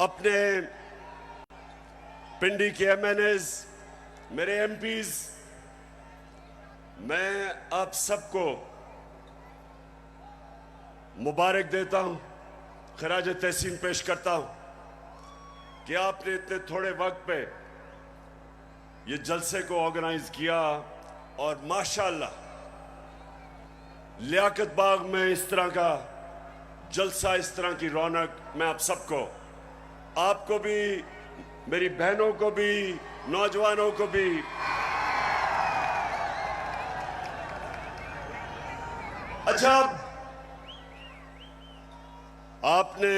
अपने पिंडी के एमएनएज, मेरे एमपीज, मैं आप सबको मुबारक देता हूं, खराज तहसीन पेश करता हूं कि आपने इतने थोड़े वक्त पे ये जलसे को ऑर्गेनाइज किया और माशाअल्लाह लियाकत बाग में इस तरह का जलसा, इस तरह की रौनक, मैं आप सबको, आपको भी, मेरी बहनों को भी, नौजवानों को भी अच्छा, आपने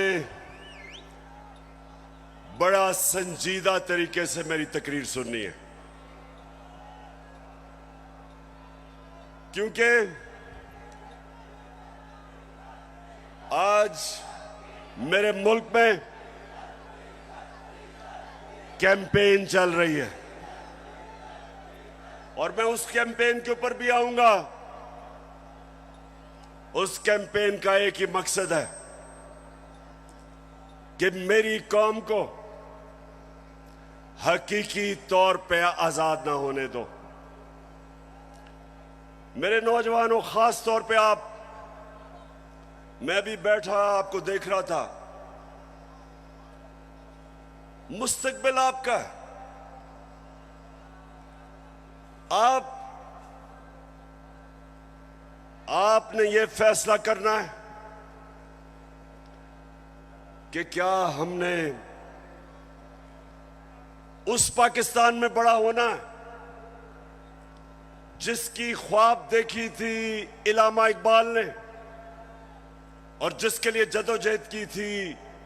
बड़ा संजीदा तरीके से मेरी तकरीर सुननी है, क्योंकि आज मेरे मुल्क में कैंपेन चल रही है और मैं उस कैंपेन के ऊपर भी आऊंगा। उस कैंपेन का एक ही मकसद है कि मेरी कौम को हकीकी तौर पे आजाद ना होने दो। मेरे नौजवानों, खास तौर पे आप, मैं भी बैठा आपको देख रहा था, मुस्तकबिल आपका है। आपने ये फैसला करना है कि क्या हमने उस पाकिस्तान में बड़ा होना है जिसकी ख्वाब देखी थी इल्लामा इकबाल ने और जिसके लिए जदोजहद की थी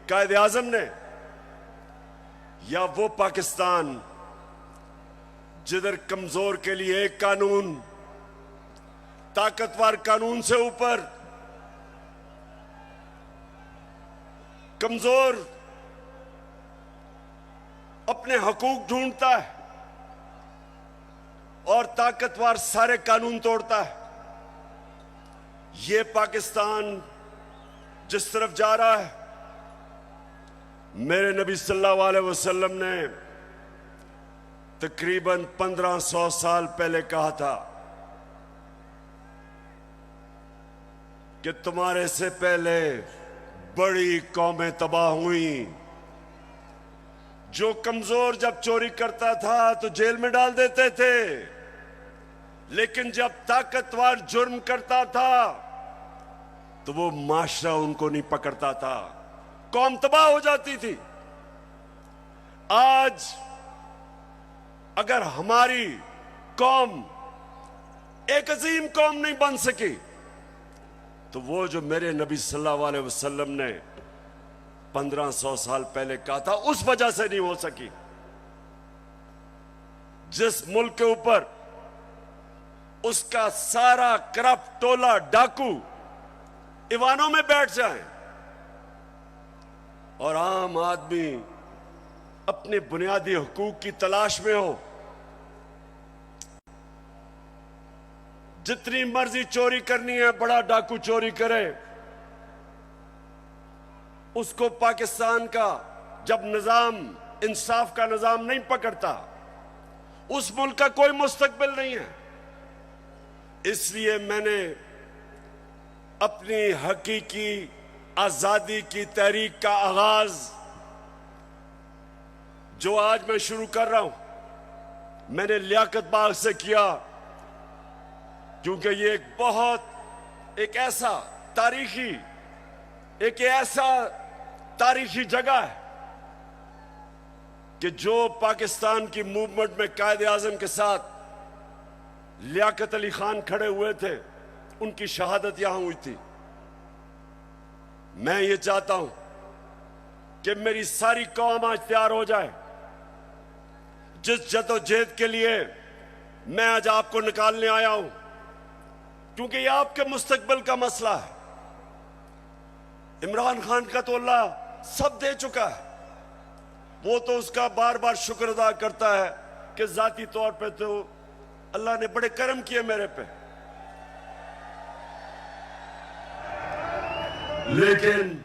कायद आजम ने, या वो पाकिस्तान जिधर कमजोर के लिए एक कानून, ताकतवर कानून से ऊपर कमजोर अपने हकूक ढूंढता है और ताकतवर सारे कानून तोड़ता है। ये पाकिस्तान जिस तरफ जा रहा है, मेरे नबी सल्लल्लाहु अलैहि वसल्लम ने तकरीबन 1500 साल पहले कहा था कि तुम्हारे से पहले बड़ी कौमें तबाह हुई। जो कमजोर जब चोरी करता था तो जेल में डाल देते थे, लेकिन जब ताकतवर जुर्म करता था तो वो माशरा उनको नहीं पकड़ता था, कौम तबाह हो जाती थी। आज अगर हमारी कौम एक अजीम कौम नहीं बन सकी तो वो जो मेरे नबी सल्लल्लाहु अलैहि वसल्लम ने 1500 साल पहले कहा था, उस वजह से नहीं हो सकी। जिस मुल्क के ऊपर उसका सारा करप्ट टोला डाकू ईवानों में बैठ जाए और आम आदमी अपने बुनियादी हुकूक की तलाश में हो, जितनी मर्जी चोरी करनी है बड़ा डाकू चोरी करे, उसको पाकिस्तान का जब निजाम, इंसाफ का निजाम नहीं पकड़ता, उस मुल्क का कोई मुस्तकबिल नहीं है। इसलिए मैंने अपनी हकीकी आजादी की तहरीक का आगाज जो आज मैं शुरू कर रहा हूं, मैंने लियाकत बाग से किया, क्योंकि ये एक ऐसा तारीखी जगह है कि जो पाकिस्तान की मूवमेंट में कायद आजम के साथ लियाकत अली खान खड़े हुए थे, उनकी शहादत यहां हुई थी। मैं ये चाहता हूं कि मेरी सारी कौम आज तैयार हो जाए। जिस जदोजहद के लिए मैं आज आपको निकालने आया हूं, क्योंकि ये आपके मुस्तकबिल का मसला है। इमरान खान का तो अल्लाह सब दे चुका है, वो तो उसका बार बार शुक्र अदा करता है कि जाती तौर पे तो अल्लाह ने बड़े करम किए मेरे पे, लेकिन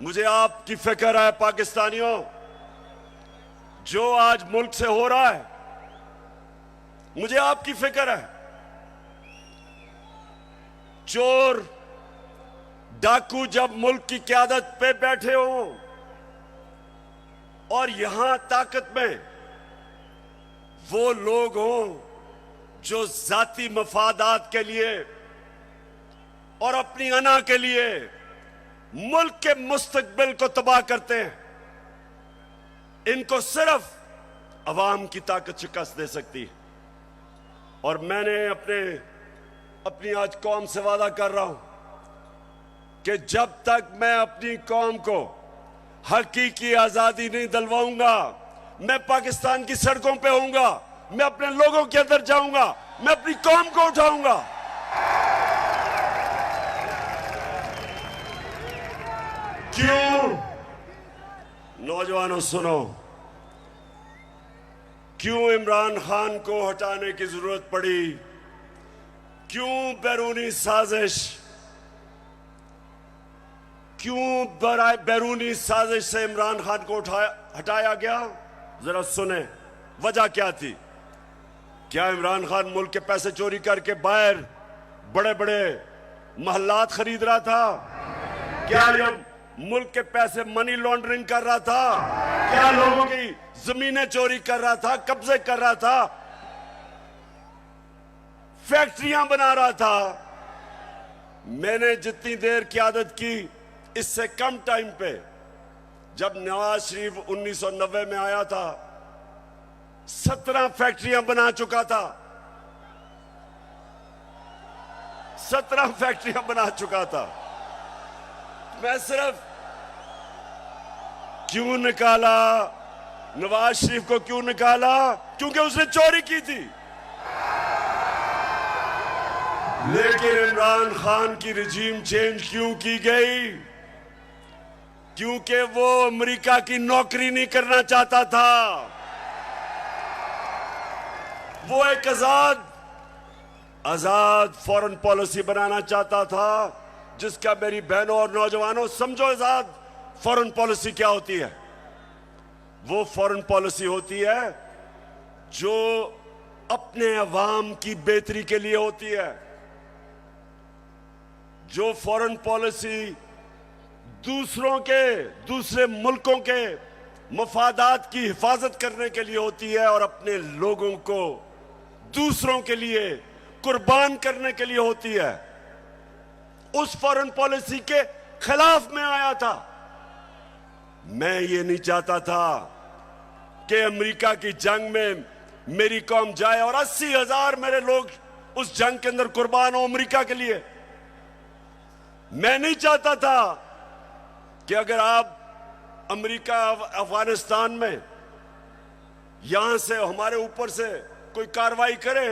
मुझे आपकी फिक्र है पाकिस्तानियों। जो आज मुल्क से हो रहा है, मुझे आपकी फिक्र है। चोर डाकू जब मुल्क की क़यादत पे बैठे हों और यहां ताकत में वो लोग हों जो जाती मफादात के लिए और अपनी अना के लिए मुल्क के मुस्तकबिल को तबाह करते हैं, इनको सिर्फ अवाम की ताकत शिकस्त दे सकती है। और मैंने अपनी आज कौम से वादा कर रहा हूं कि जब तक मैं अपनी कौम को हकीकी आजादी नहीं दिलवाऊंगा, मैं पाकिस्तान की सड़कों पे होऊंगा, मैं अपने लोगों के अंदर जाऊंगा, मैं अपनी कौम को उठाऊंगा। क्यों? नौजवानों सुनो, क्यों इमरान खान को हटाने की जरूरत पड़ी? क्यों बैरूनी साजिश? क्यों बैरूनी साजिश से इमरान खान को हटाया गया? जरा सुने, वजह क्या थी? क्या इमरान खान मुल्क के पैसे चोरी करके बाहर बड़े बड़े महल्लात खरीद रहा था? क्या ये मुल्क के पैसे मनी लॉन्ड्रिंग कर रहा था? क्या लोगों की जमीनें चोरी कर रहा था, कब्जे कर रहा था, फैक्ट्रियां बना रहा था? मैंने जितनी देर क़यादत की, इससे कम टाइम पे, जब नवाज शरीफ 1990 में आया था, 17 फैक्ट्रियां बना चुका था। 17 फैक्ट्रियां बना चुका था। मैं सिर्फ क्यों निकाला नवाज शरीफ को? क्यों निकाला? क्योंकि उसने चोरी की थी। लेकिन इमरान खान की रिजीम चेंज क्यों की गई? क्योंकि वो अमेरिका की नौकरी नहीं करना चाहता था। वो एक आजाद फॉरेन पॉलिसी बनाना चाहता था, जिसका मेरी बहनों और नौजवानों समझो आजाद फॉरेन पॉलिसी क्या होती है। वो फॉरेन पॉलिसी होती है जो अपने अवाम की बेहतरी के लिए होती है। जो फॉरेन पॉलिसी दूसरे मुल्कों के मफादात की हिफाजत करने के लिए होती है और अपने लोगों को दूसरों के लिए कुर्बान करने के लिए होती है, उस फॉरेन पॉलिसी के खिलाफ मैं आया था। मैं ये नहीं चाहता था कि अमेरिका की जंग में मेरी कौम जाए और 80,000 मेरे लोग उस जंग के अंदर कुर्बान हो अमेरिका के लिए। मैं नहीं चाहता था कि अगर आप अमेरिका अफगानिस्तान में यहां से हमारे ऊपर से कोई कार्रवाई करे,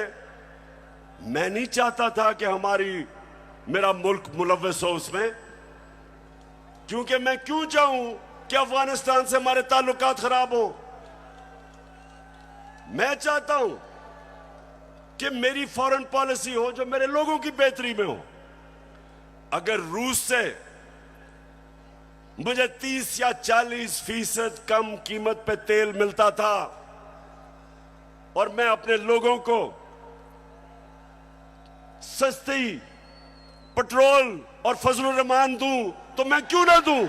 मैं नहीं चाहता था कि मेरा मुल्क मुलव्वस हो उसमें। क्योंकि मैं क्यों चाहूं कि अफगानिस्तान से हमारे ताल्लुकात खराब हो? मैं चाहता हूं कि मेरी फॉरेन पॉलिसी हो जो मेरे लोगों की बेहतरी में हो। अगर रूस से मुझे 30 या 40% कम कीमत पे तेल मिलता था और मैं अपने लोगों को सस्ती पेट्रोल और फजलुर रहमान दूं, तो मैं क्यों ना दूं?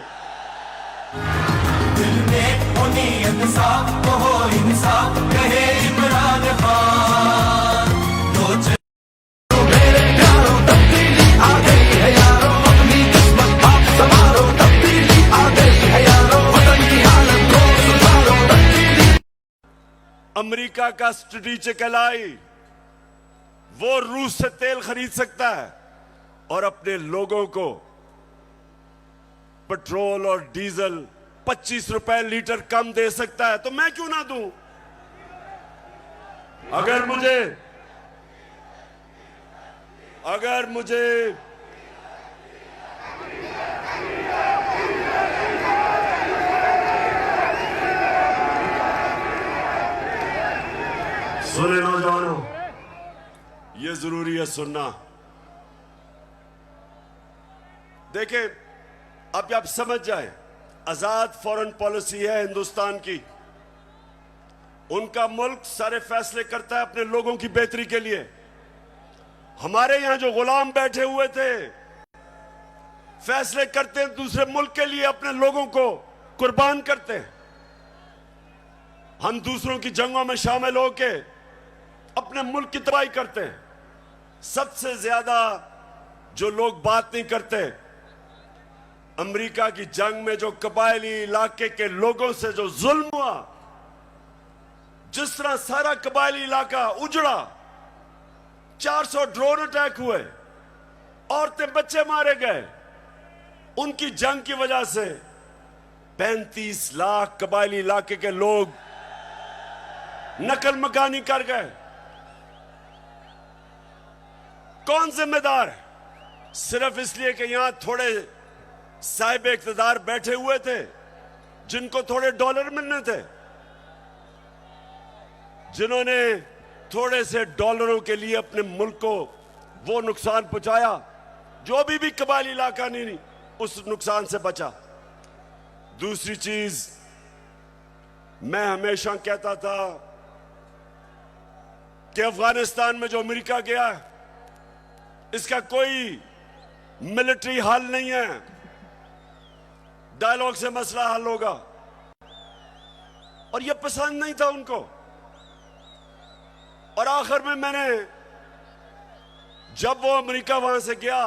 दिल में हो नीयत साफ, तो हो इंसाफ, कहे इमरान खान। तो मेरे प्यारों तब्दीली आ गई है यारों, अपनी किस्मत आप संवारो, तब्दीली आ गई है यारों, वतन की हालत को सुधारो, तब्दीली। अमेरिका का स्ट्रेटेजिक एलाई वो रूस से तेल खरीद सकता है और अपने लोगों को पेट्रोल और डीजल 25 रुपए लीटर कम दे सकता है, तो मैं क्यों ना दूं? अगर मुझे सुने नौजवानों, ये जरूरी है सुनना। देखें, अब आप समझ जाए आजाद फॉरेन पॉलिसी है हिंदुस्तान की। उनका मुल्क सारे फैसले करता है अपने लोगों की बेहतरी के लिए। हमारे यहां जो गुलाम बैठे हुए थे फैसले करते हैं दूसरे मुल्क के लिए, अपने लोगों को कुर्बान करते हैं। हम दूसरों की जंगों में शामिल होके अपने मुल्क की तबाही करते हैं। सबसे ज्यादा जो लोग बात नहीं करते, अमेरिका की जंग में जो कबायली इलाके के लोगों से जो जुल्म हुआ, जिस तरह सारा कबायली इलाका उजड़ा, 400 ड्रोन अटैक हुए, औरतें बच्चे मारे गए, उनकी जंग की वजह से 35 लाख कबायली इलाके के लोग नकल मकानी कर गए। कौन जिम्मेदार है? सिर्फ इसलिए कि यहां थोड़े साहिब इख्तिदार बैठे हुए थे जिनको थोड़े डॉलर मिलने थे, जिन्होंने थोड़े से डॉलरों के लिए अपने मुल्क को वो नुकसान पहुंचाया जो अभी भी कबायली इलाका नहीं उस नुकसान से बचा। दूसरी चीज, मैं हमेशा कहता था कि अफगानिस्तान में जो अमेरिका गया है इसका कोई मिलिट्री हल नहीं है, डायलॉग से मसला हल होगा, और यह पसंद नहीं था उनको। और आखिर में मैंने जब वो अमेरिका वहां से गया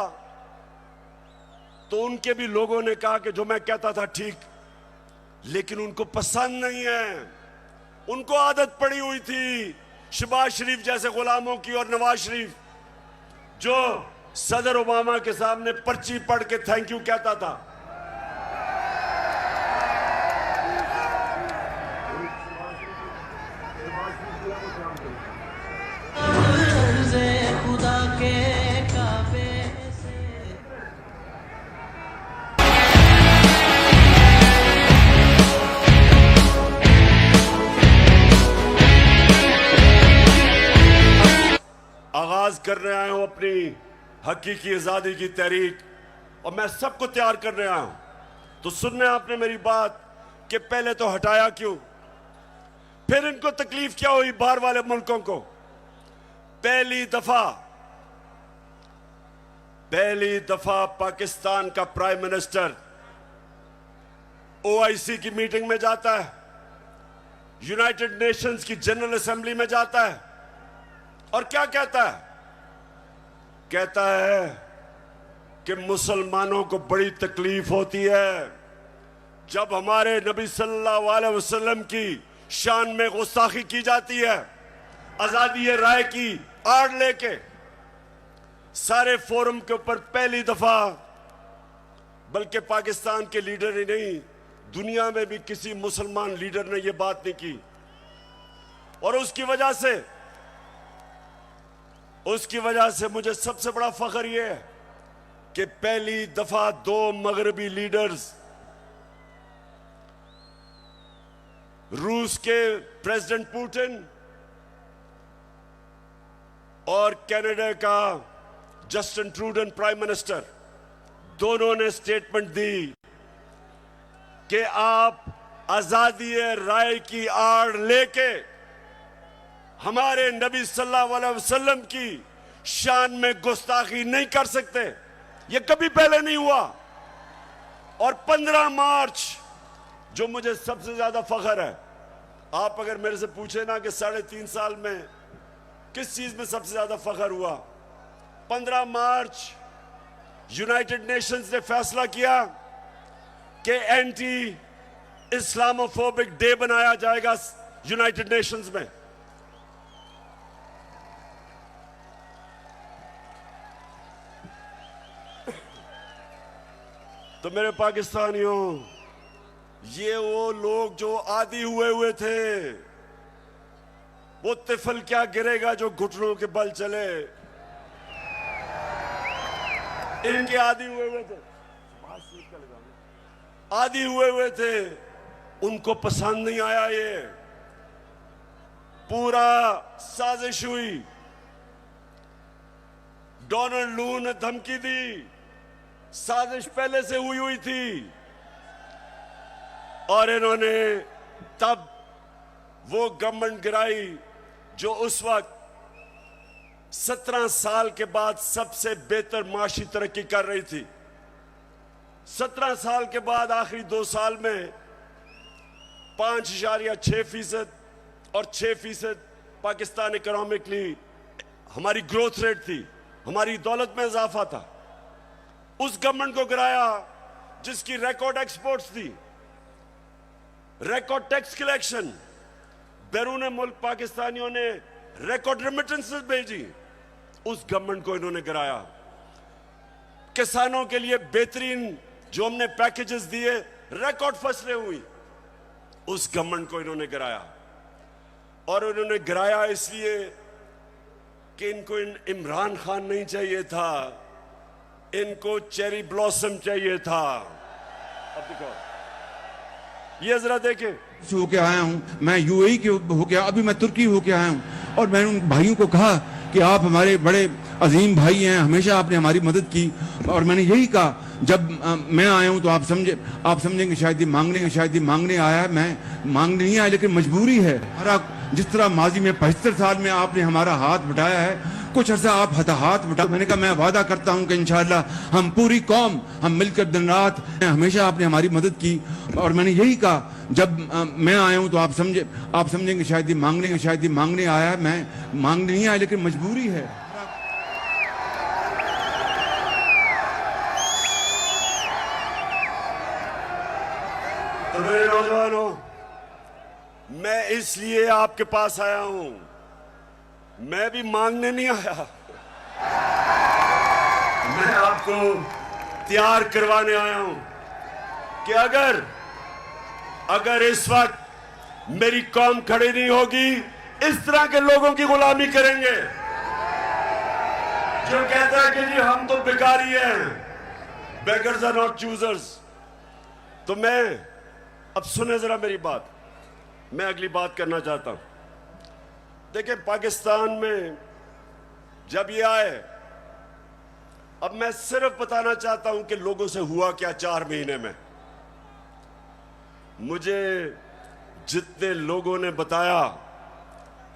तो उनके भी लोगों ने कहा कि जो मैं कहता था ठीक, लेकिन उनको पसंद नहीं है। उनको आदत पड़ी हुई थी शहबाज शरीफ जैसे गुलामों की और नवाज शरीफ जो सदर ओबामा के सामने पर्ची पढ़ के थैंक यू कहता था। खुदा के काबे से आगाज कर रहे आए हूं अपनी हकीकी आजादी की तहरीक, और मैं सबको तैयार कर रहे आया हूं। तो सुनने आपने मेरी बात कि पहले तो हटाया क्यों, फिर इनको तकलीफ क्या हुई बाहर वाले मुल्कों को। पहली दफा पाकिस्तान का प्राइम मिनिस्टर ओआईसी की मीटिंग में जाता है, यूनाइटेड नेशंस की जनरल असेंबली में जाता है, और क्या कहता है? कहता है कि मुसलमानों को बड़ी तकलीफ होती है जब हमारे नबी सल्लल्लाहु अलैहि वसल्लम की शान में गुस्ताखी की जाती है। आजादी राय की आड़ लेके सारे फोरम के ऊपर पहली दफा, बल्कि पाकिस्तान के लीडर ही नहीं दुनिया में भी किसी मुसलमान लीडर ने यह बात नहीं की। और उसकी वजह से मुझे सबसे बड़ा फख्र यह है कि पहली दफा 2 मगरबी लीडर्स, रूस के प्रेसिडेंट पुतिन और कनाडा का जस्टिन ट्रूडो प्राइम मिनिस्टर, दोनों ने स्टेटमेंट दी कि आप आजादी राय की आड़ लेके हमारे नबी सल्लल्लाहु अलैहि वसल्लम की शान में गुस्ताखी नहीं कर सकते। यह कभी पहले नहीं हुआ। और 15 मार्च, जो मुझे सबसे ज्यादा फख्र है, आप अगर मेरे से पूछे ना कि 3.5 साल में किस चीज में सबसे ज्यादा फख्र हुआ, 15 मार्च यूनाइटेड नेशंस ने फैसला किया कि एंटी इस्लामोफोबिक डे बनाया जाएगा यूनाइटेड नेशंस में। तो मेरे पाकिस्तानियों, ये वो लोग जो आदी हुए थे, वो तिफल क्या गिरेगा जो घुटनों के बल चले, इनके आदी हुए थे, आदी हुए थे, उनको पसंद नहीं आया। ये पूरा साजिश हुई, डोनाल्ड लू ने धमकी दी, साजिश पहले से हुई थी। और इन्होंने तब वो गवर्नमेंट गिराई जो उस वक्त 17 साल के बाद सबसे बेहतर माशी तरक्की कर रही थी। 17 साल के बाद आखिरी 2 साल में 5.6% और 6% पाकिस्तान इकोनॉमिकली हमारी ग्रोथ रेट थी, हमारी दौलत में इजाफा था। उस गवर्नमेंट को गिराया जिसकी रिकॉर्ड एक्सपोर्ट्स थी, रिकॉर्ड टैक्स कलेक्शन, बैरून मुल्क पाकिस्तानियों ने रिकॉर्ड रेमिटेंसेस भेजी। उस गवर्नमेंट को इन्होंने गिराया। किसानों के लिए बेहतरीन जो हमने पैकेजेस दिए, रिकॉर्ड फसलें हुई, उस गवर्नमेंट को इन्होंने गिराया। और उन्होंने गिराया इसलिए कि इनको इमरान खान नहीं चाहिए था, इनको चेरी ब्लॉसम चाहिए था। अब देखो, ये जरा देखें। से होके आया हूँ, मैं यूएई के होके, अभी मैं तुर्की होके आया हूँ, और मैंने उन भाइयों को कहा कि आप हमारे बड़े अजीम भाई हैं, हमेशा आपने हमारी मदद की। और मैंने यही कहा, जब मैं आया हूँ तो आप समझेंगे शायद ये मांगने आया है। मैं मांगने नहीं आया, लेकिन मजबूरी है। हमारा जिस तरह माजी में 75 साल में आपने हमारा हाथ बटाया है, कुछ अर्सा आप हाथ बटा। मैंने कहा मैं वादा करता हूं कि इंशाअल्लाह हम पूरी कौम हम मिलकर दिन रात, हमेशा आपने हमारी मदद की। और मैंने यही कहा, जब मैं आया हूं तो आप समझेंगे शायद ये मांगने आया है। मैं मांगने नहीं आया, लेकिन मजबूरी है। तो मेरे नौजवानों, मैं इसलिए आपके पास आया हूं, मैं भी मांगने नहीं आया, मैं आपको तैयार करवाने आया हूं कि अगर इस वक्त मेरी कौम खड़ी नहीं होगी, इस तरह के लोगों की गुलामी करेंगे जो कहता है कि जी हम तो भिखारी हैं, बेगर्स आर नॉट चूजर्स। तो मैं अब सुने जरा मेरी बात, मैं अगली बात करना चाहता हूं। देखिए, पाकिस्तान में जब ये आए, अब मैं सिर्फ बताना चाहता हूं कि लोगों से हुआ क्या 4 महीने में। मुझे जितने लोगों ने बताया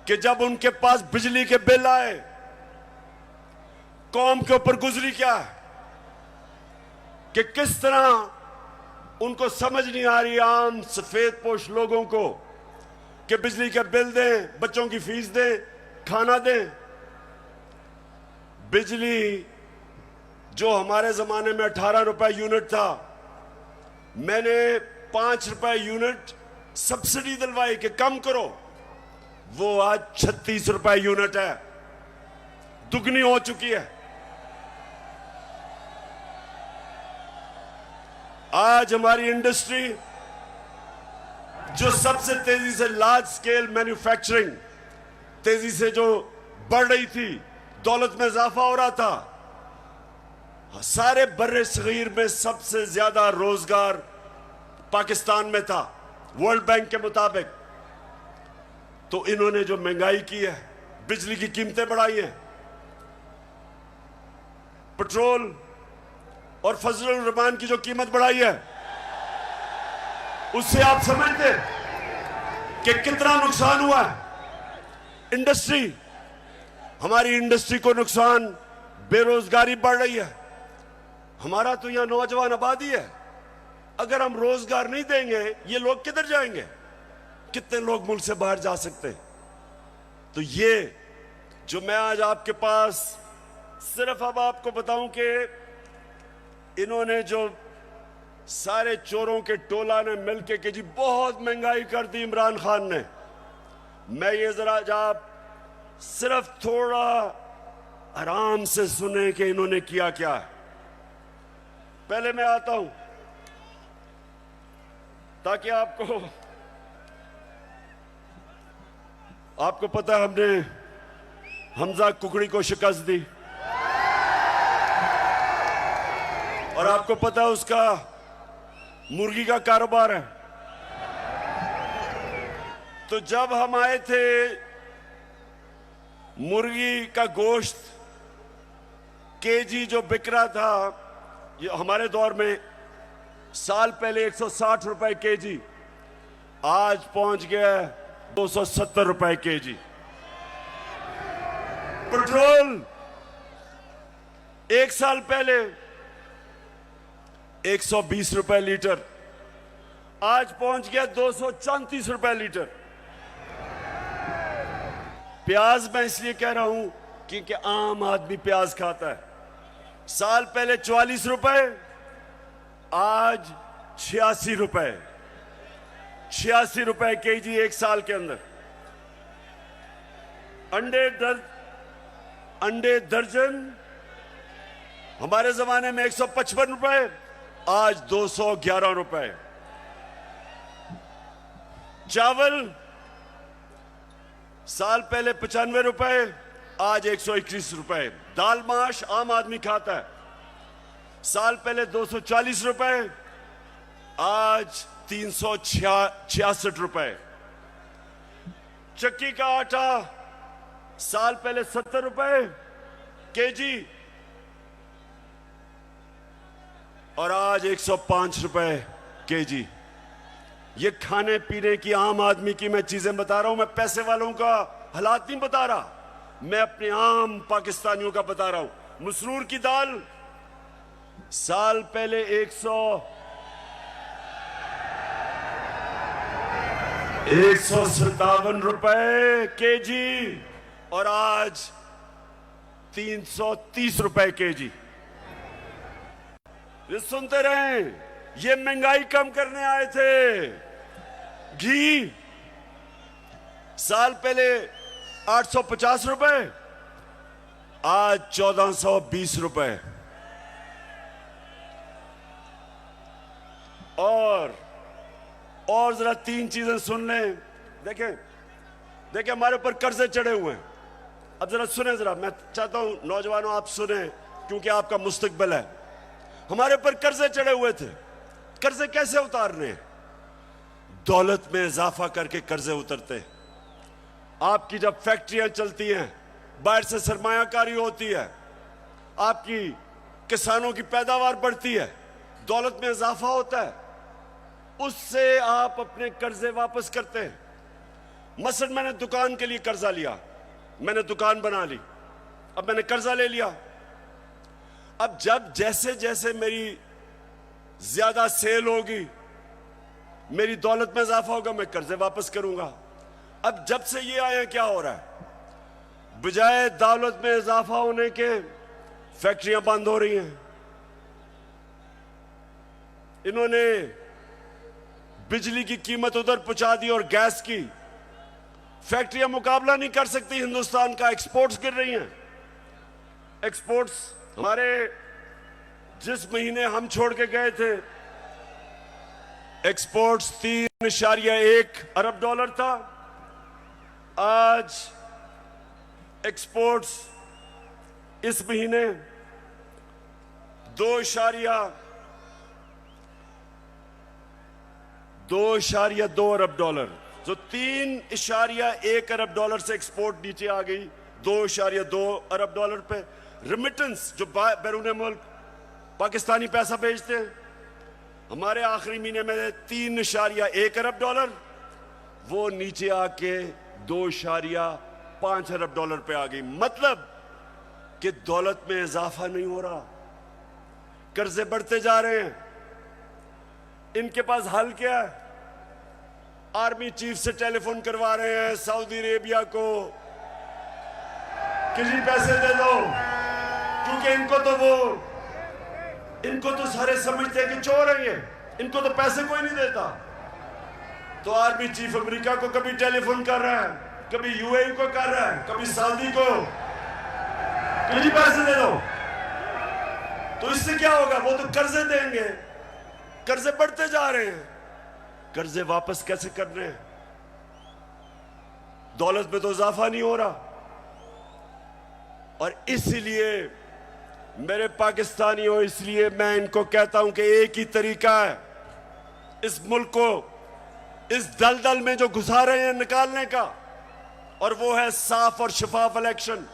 कि जब उनके पास बिजली के बिल आए, कौम के ऊपर गुजरी क्या है, कि किस तरह उनको समझ नहीं आ रही, आम सफेद पोश लोगों को, कि बिजली के बिल दें, बच्चों की फीस दें, खाना दें। बिजली जो हमारे जमाने में 18 रुपए यूनिट था, मैंने 5 रुपए यूनिट सब्सिडी दिलवाई कि कम करो, वो आज 36 रुपए यूनिट है, दुगनी हो चुकी है। आज हमारी इंडस्ट्री जो सबसे तेजी से लार्ज स्केल मैन्युफैक्चरिंग तेजी से जो बढ़ रही थी, दौलत में इजाफा हो रहा था, सारे बर्रे सगीर में सबसे ज्यादा रोजगार पाकिस्तान में था वर्ल्ड बैंक के मुताबिक। तो इन्होंने जो महंगाई की है, बिजली की कीमतें बढ़ाई हैं, पेट्रोल और फजलुर रहमान की जो कीमत बढ़ाई है, उससे आप समझते कि कितना नुकसान हुआ है। इंडस्ट्री, हमारी इंडस्ट्री को नुकसान, बेरोजगारी बढ़ रही है। हमारा तो यहां नौजवान आबादी है, अगर हम रोजगार नहीं देंगे ये लोग किधर जाएंगे? कितने लोग मुल्क से बाहर जा सकते हैं? तो ये जो मैं आज आपके पास सिर्फ अब आपको बताऊं कि इन्होंने जो सारे चोरों के टोला ने मिलके कि जी बहुत महंगाई कर दी इमरान खान ने, मैं ये जरा आप सिर्फ थोड़ा आराम से सुने कि इन्होंने किया क्या है। पहले मैं आता हूं ताकि आपको पता है, हमने हमजा कुकड़ी को शिकस्त दी और आपको पता है उसका मुर्गी का कारोबार है। तो जब हम आए थे, मुर्गी का गोश्त केजी जो बिक रहा था, ये हमारे दौर में साल पहले 160 रुपए केजी, आज पहुंच गया 270 रुपए केजी। पेट्रोल एक साल पहले 120 रुपए लीटर, आज पहुंच गया 234 रुपए लीटर। प्याज मैं इसलिए कह रहा हूं क्योंकि आम आदमी प्याज खाता है। साल पहले 44 रुपए, आज 86 रुपए, 86 रुपए केजी एक साल के अंदर। अंडे दर्जन हमारे जमाने में 155 रुपए, आज 211 रुपए। चावल साल पहले 95 रुपए, आज 121 रुपए। दाल माश आम आदमी खाता है, साल पहले 240 रुपए, आज 366 रुपए। चक्की का आटा साल पहले 70 रुपए केजी और आज 105 रुपए केजी। ये खाने पीने की आम आदमी की मैं चीजें बता रहा हूं, मैं पैसे वालों का हालात नहीं बता रहा, मैं अपने आम पाकिस्तानियों का बता रहा हूं। मसरूर की दाल साल पहले 157 रुपए केजी और आज 330 रुपए केजी। ये सुनते रहे, ये महंगाई कम करने आए थे। घी साल पहले 850 रुपए, आज 1420 रुपए। और जरा तीन चीजें सुन लें। देखें हमारे ऊपर कर्जे चढ़े हुए हैं। अब जरा सुने, जरा मैं चाहता हूं नौजवानों आप सुने, क्योंकि आपका मुस्तकबिल है। हमारे ऊपर कर्जे चढ़े हुए थे। कर्जे कैसे उतारने हैं? दौलत में इजाफा करके कर्जे उतरते हैं। आपकी जब फैक्ट्रियां चलती हैं, बाहर से सरमायाकारी होती है, आपकी किसानों की पैदावार बढ़ती है, दौलत में इजाफा होता है, उससे आप अपने कर्जे वापस करते हैं। मसलन मैंने दुकान के लिए कर्जा लिया, मैंने दुकान बना ली, अब मैंने कर्जा ले लिया। अब जब जैसे जैसे मेरी ज्यादा सेल होगी, मेरी दौलत में इजाफा होगा, मैं कर्जे वापस करूंगा। अब जब से ये आया क्या हो रहा है? बजाय दौलत में इजाफा होने के फैक्ट्रियां बंद हो रही हैं। इन्होंने बिजली की कीमत उधर पहुंचा दी और गैस की। फैक्ट्रियां मुकाबला नहीं कर सकती हिंदुस्तान का, एक्सपोर्ट्स गिर रही हैं। एक्सपोर्ट्स हमारे जिस महीने हम छोड़ के गए थे, एक्सपोर्ट्स 3.1 अरब डॉलर था, आज एक्सपोर्ट्स इस महीने 2.2 अरब डॉलर, जो 3.1 अरब डॉलर से एक्सपोर्ट नीचे आ गई 2.2 अरब डॉलर पे। रिमिटेंस जो बैरून मुल्क पाकिस्तानी पैसा भेजते हैं, हमारे आखिरी महीने में 3.1 अरब डॉलर, वो नीचे आके 2.5 अरब डॉलर पे आ गई। मतलब कि दौलत में इजाफा नहीं हो रहा, कर्जे बढ़ते जा रहे हैं। इनके पास हल क्या है? आर्मी चीफ से टेलीफोन करवा रहे हैं सऊदी अरेबिया को कि जी पैसे दे दो, क्योंकि इनको तो सारे समझते हैं कि चोर है ये, इनको तो पैसे कोई नहीं देता। तो आर्मी चीफ अमेरिका को कभी टेलीफोन कर रहा है, कभी यूएई को कर रहा है, कभी सऊदी को, कि जी पैसे दे दो। तो इससे क्या होगा? वो तो कर्जे देंगे, कर्जे बढ़ते जा रहे हैं। कर्जे वापस कैसे कर रहे हैं? दौलत में तो इजाफा नहीं हो रहा। और इसलिए मेरे पाकिस्तानियों, इसलिए मैं इनको कहता हूं कि एक ही तरीका है इस मुल्क को इस दलदल में जो घुसा रहे हैं निकालने का, और वो है साफ और शफाफ इलेक्शन।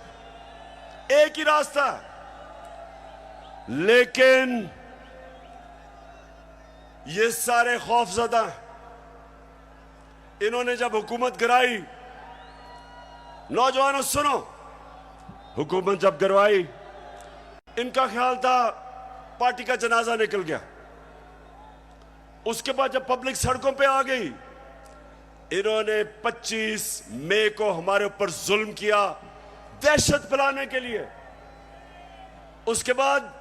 एक ही रास्ता है। लेकिन ये सारे खौफजदा हैं, इन्होंने जब हुकूमत गिराई, नौजवानों सुनो, हुकूमत जब गिरवाई, इनका ख्याल था पार्टी का जनाजा निकल गया। उसके बाद जब पब्लिक सड़कों पे आ गई, इन्होंने 25 मई को हमारे ऊपर जुल्म किया दहशत फैलाने के लिए। उसके बाद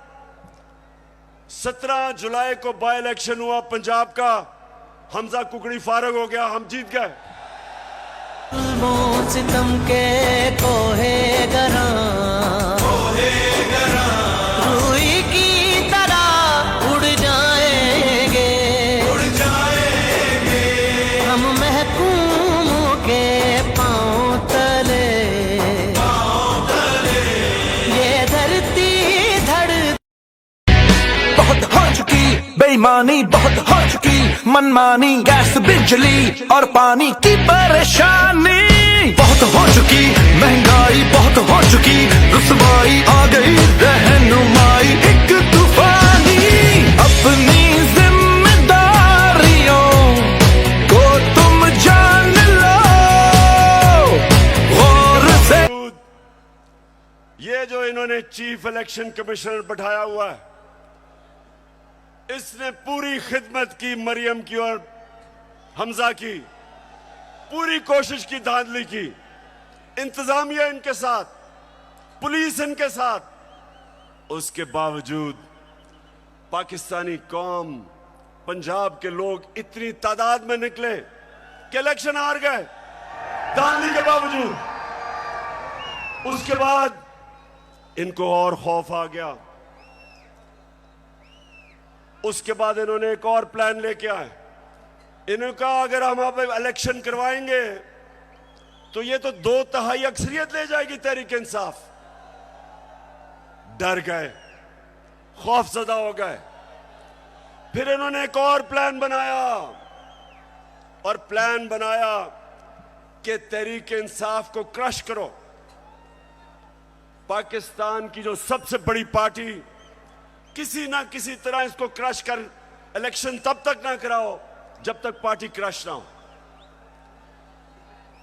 17 जुलाई को बाई इलेक्शन हुआ पंजाब का, हमजा कुकड़ी फारग हो गया, हम जीत गए। जुल्मों सितम के कोहे गरा रूई की तरह उड़ जाएंगे हम महकूमों के पांव तले ये धरती धड़ बहुत हो चुकी बेईमानी, बहुत हो चुकी मनमानी, गैस बिजली और पानी की परेशानी, बहुत हो चुकी महंगाई, बहुत हो चुकी रुसवाई, आ गई रहनुमाई एक तूफानी। अपनी जिम्मेदारियों को तुम जान लो गौर से। ये जो इन्होंने चीफ इलेक्शन कमिश्नर बैठाया हुआ है, इसने पूरी खिदमत की मरियम की और हमजा की, पूरी कोशिश की, धांधली की, इंतजामिया इनके साथ, पुलिस इनके साथ। उसके बावजूद पाकिस्तानी कौम, पंजाब के लोग इतनी तादाद में निकले कि इलेक्शन हार गए, धांधली के बावजूद। उसके बाद इनको और खौफ आ गया। उसके बाद इन्होंने एक और प्लान लेके आए। इन्होंने कहा अगर हम अब इलेक्शन करवाएंगे तो ये तो 2/3 अक्सरियत ले जाएगी तहरीक इंसाफ। डर गए, खौफजदा हो गए। फिर इन्होंने एक और प्लान बनाया, और प्लान बनाया कि तहरीक इंसाफ को क्रश करो। पाकिस्तान की जो सबसे बड़ी पार्टी, किसी ना किसी तरह इसको क्रश कर, इलेक्शन तब तक ना कराओ जब तक पार्टी क्रश ना हो।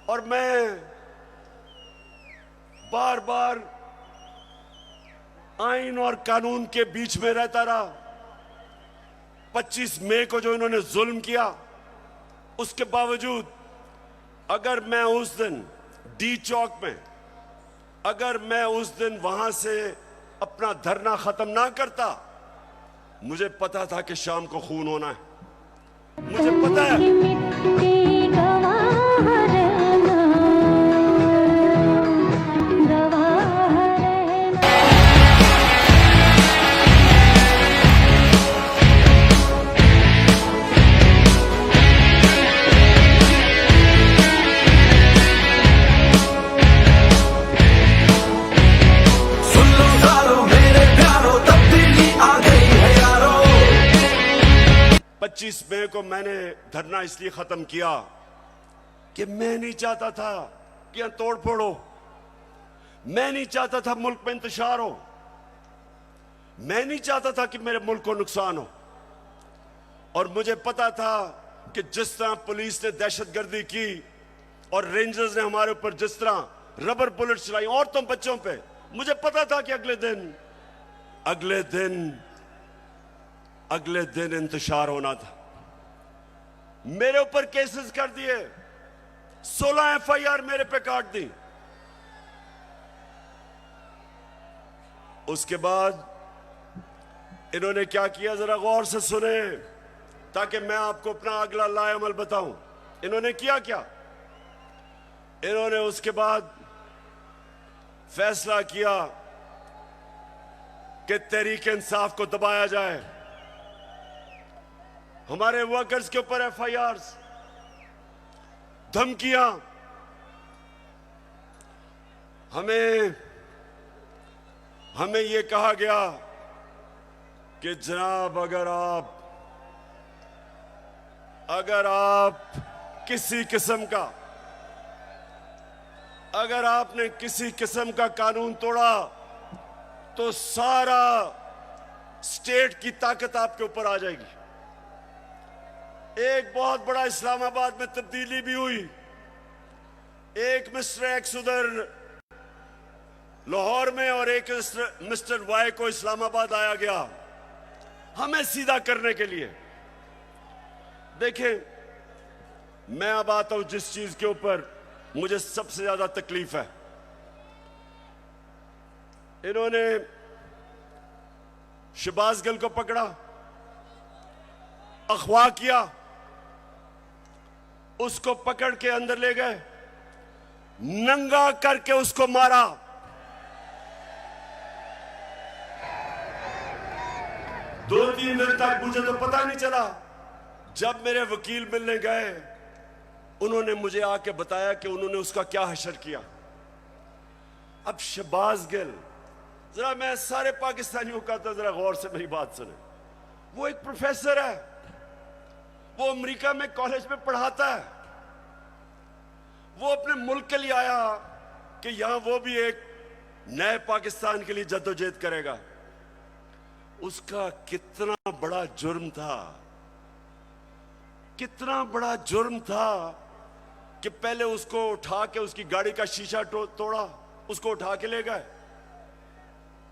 और मैं बार बार आइन और कानून के बीच में रहता रहा। 25 मई को जो इन्होंने जुल्म किया, उसके बावजूद अगर मैं उस दिन डी चौक में, अगर मैं उस दिन वहां से अपना धरना खत्म ना करता, मुझे पता था कि शाम को खून होना है। मुझे पता है। सुन लो सारो मेरे प्यारो, तब्दीली आ गई है यारो। 25 मई को मैंने धरना इसलिए खत्म किया कि मैं नहीं चाहता था कि यहां तोड़ फोड़ हो, मैं नहीं चाहता था मुल्क में इंतशार हो, मैं नहीं चाहता था कि मेरे मुल्क को नुकसान हो। और मुझे पता था कि जिस तरह पुलिस ने दहशतगर्दी की और रेंजर्स ने हमारे ऊपर जिस तरह रबर बुलेट चलाई औरतों बच्चों पे, मुझे पता था कि अगले दिन इंतशार होना था। मेरे ऊपर केसेस कर दिए, 16 FIR मेरे पे काट दी। उसके बाद इन्होंने क्या किया, जरा गौर से सुने ताकि मैं आपको अपना अगला लाएअमल बताऊं। इन्होंने किया क्या? इन्होंने उसके बाद फैसला किया कि तहरीक इंसाफ को दबाया जाए। हमारे वर्कर्स के ऊपर FIRs, धमकियां। हमें यह कहा गया कि जनाब अगर आप किसी किस्म का, अगर आपने किसी किस्म का कानून तोड़ा तो सारा स्टेट की ताकत आपके ऊपर आ जाएगी। एक बहुत बड़ा इस्लामाबाद में तब्दीली भी हुई। एक मिस्टर एक्स उधर लाहौर में और एक मिस्टर वाई को इस्लामाबाद आया गया हमें सीधा करने के लिए। देखें, मैं अब आता हूं जिस चीज के ऊपर मुझे सबसे ज्यादा तकलीफ है। इन्होंने शहबाज गिल को पकड़ा, अगवा किया, उसको पकड़ के अंदर ले गए, नंगा करके उसको मारा। दो तीन दिन तक मुझे तो पता नहीं चला। जब मेरे वकील मिलने गए, उन्होंने मुझे आके बताया कि उन्होंने उसका क्या हशर किया। अब शहबाज गिल, जरा मैं सारे पाकिस्तानियों का तो जरा गौर से मेरी बात सुने। वो एक प्रोफेसर है, वो अमेरिका में कॉलेज में पढ़ाता है। वो अपने मुल्क के लिए आया कि यहां वो भी एक नए पाकिस्तान के लिए जद्दोजहद करेगा। उसका कितना बड़ा जुर्म था, कितना बड़ा जुर्म था कि पहले उसको उठा के उसकी गाड़ी का शीशा तोड़ा, उसको उठा के ले गए।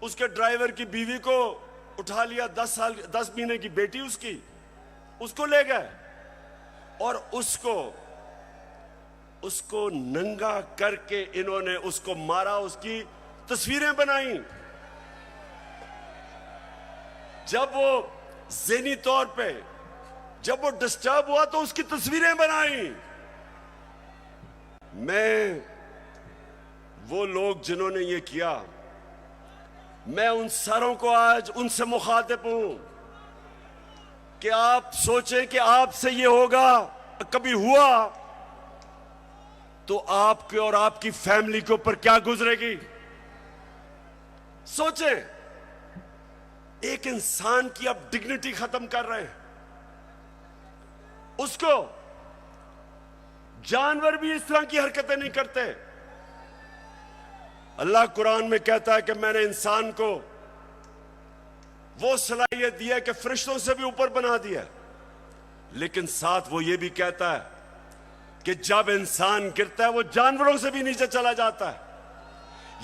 उसके ड्राइवर की बीवी को उठा लिया, 10 महीने की बेटी उसकी, उसको ले गए और उसको नंगा करके इन्होंने उसको मारा, उसकी तस्वीरें बनाई। जब वो ज़हनी तौर पे जब वो डिस्टर्ब हुआ तो उसकी तस्वीरें बनाई। मैं वो लोग जिन्होंने ये किया, मैं उन सारों को आज उनसे मुखातिब हूं कि आप सोचें कि आपसे ये होगा, कभी हुआ तो आपके और आपकी फैमिली के ऊपर क्या गुजरेगी। सोचें, एक इंसान की आप डिग्निटी खत्म कर रहे हैं। उसको जानवर भी इस तरह की हरकतें नहीं करते। अल्लाह कुरान में कहता है कि मैंने इंसान को वो सलाहियत दी है कि फरिश्तों से भी ऊपर बना दिया, लेकिन साथ वो ये भी कहता है कि जब इंसान गिरता है वो जानवरों से भी नीचे चला जाता है।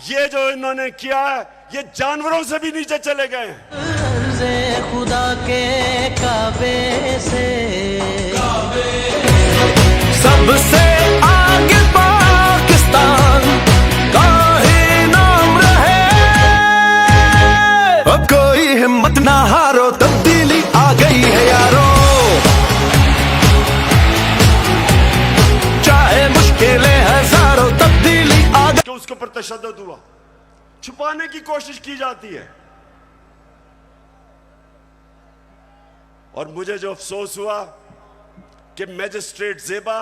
ये जो इन्होंने किया है, ये जानवरों से भी नीचे चले गए हैं। खुदा के काबे से सबसे आगे पाकिस्तान का ही नाम रहे। अब कोई हिम्मत ना हारो, तब्दीली आ गई है यारो। चाहे मुश्किलें हजारों, तब्दीली आ गई। कि उसके ऊपर तशद्दुद हुआ, छुपाने की कोशिश की जाती है। और मुझे जो अफसोस हुआ कि मैजिस्ट्रेट ज़ेबा,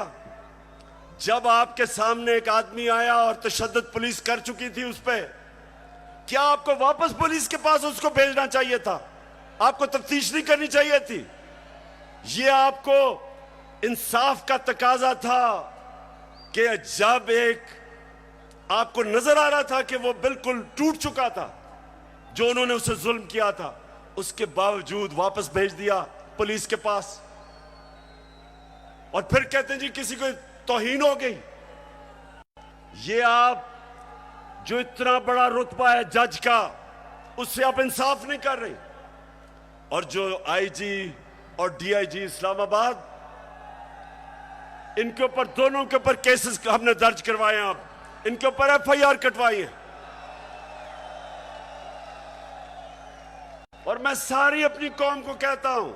जब आपके सामने एक आदमी आया और तशद्दुद पुलिस कर चुकी थी उस पर, क्या आपको वापस पुलिस के पास उसको भेजना चाहिए था? आपको तफ्तीश नहीं करनी चाहिए थी? यह आपको इंसाफ का तकाजा था कि जब एक आपको नजर आ रहा था कि वो बिल्कुल टूट चुका था, जो उन्होंने उसे जुल्म किया था, उसके बावजूद वापस भेज दिया पुलिस के पास। और फिर कहते हैं जी किसी को तौहीन हो गई। ये आप जो इतना बड़ा रुतबा है जज का, उससे आप इंसाफ नहीं कर रहे। और जो आईजी और डीआईजी इस्लामाबाद, इनके ऊपर, दोनों के ऊपर केसेस हमने दर्ज करवाए हैं, आप इनके ऊपर एफआईआर कटवाई है। और मैं सारी अपनी कौम को कहता हूं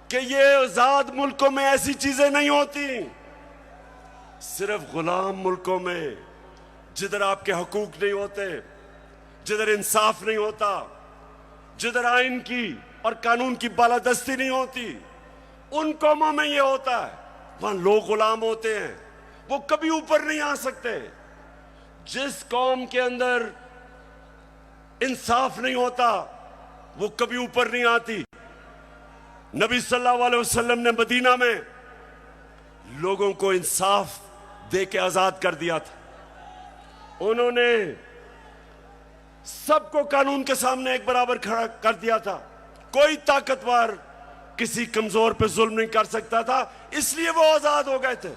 कि ये आजाद मुल्कों में ऐसी चीजें नहीं होती। सिर्फ गुलाम मुल्कों में, जिधर आपके हकूक नहीं होते, जिधर इंसाफ नहीं होता, जिधर आइन की और कानून की बालादस्ती नहीं होती, उन कौमों में ये होता है। वहां लोग गुलाम होते हैं, वो कभी ऊपर नहीं आ सकते। जिस कौम के अंदर इंसाफ नहीं होता, वो कभी ऊपर नहीं आती। नबी सल्लल्लाहु अलैहि वसल्लम ने मदीना में लोगों को इंसाफ दे के आजाद कर दिया था। उन्होंने सबको कानून के सामने एक बराबर खड़ा कर दिया था। कोई ताकतवर किसी कमजोर पे जुल्म नहीं कर सकता था, इसलिए वो आजाद हो गए थे।